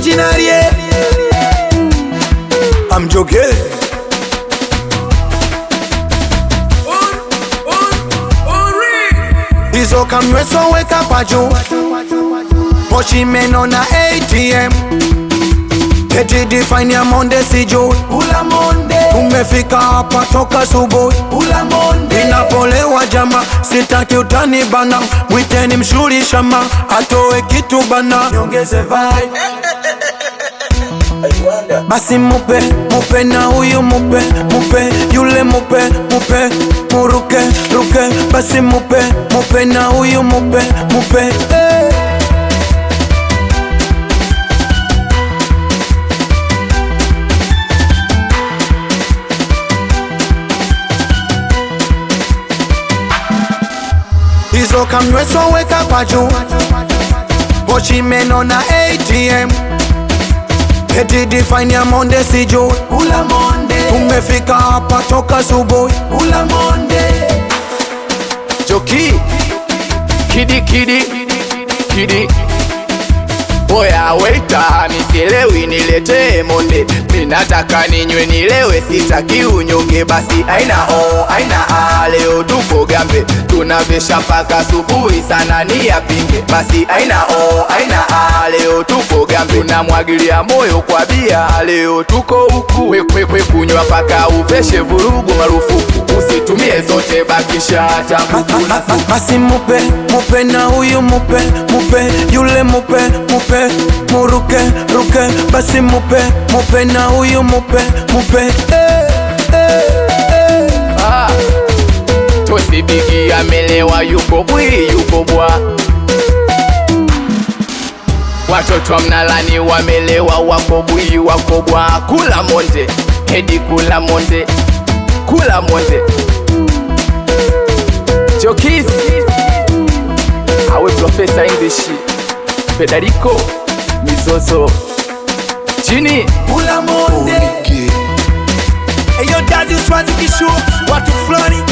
original, yeah. I'm joking. Hizo kamweso weka pa juu, pochi meno na ATM. Eti define ya monde sijui, ula monde. Tumefika hapa toka subuhi, ula monde. Inapolewa jama, sitaki utani bana. Mwiteni mshuri shama, atoe kitu bana. Nyongeze vibe. Basi mupe, mupe na huyu mupe, mupe yule mupe, mupe muruke, ruke. Basi mupe, mupe na huyu mupe, mupe Hizo kamweso weka pa juu, pochi meno na ATM. Eti define ya monde sijui, ula monde. Tumefika hapa toka subuhi, ula monde. Joki Kidi kidi kidi. Oya waiter, nisielewi niletee monde. Minataka ninywe nilewe, sitaki unyonge. Basi aina o, aina a, leo tupo gambe. Tunavesha paka subuhi sana ni ya pinge. Basi aina o, aina a, leo tupo gambe. Tunamwagilia moyo kwa bia, leo tuko huku. Wekwe kunywa paka uveshe, vurugu marufuku. Usitumie zote, bakisha hata kuku na suku. Basi mupe, mupe na huyu mupe, mupe yule mupe, mupe muruke, ruke. Basi mupe, mupe na huyu mupe, mupe Tosi bigi amelewa, yuko bwi, yuko bwa. Watoto mnalani wamelewa, wako bwi, wako bwa. Kula monde, hedi kula monde, kula monde. Jokis awe Professor English, Federico Mizozo chini ula monde. Eyo daddy swazi kishu, watu flani.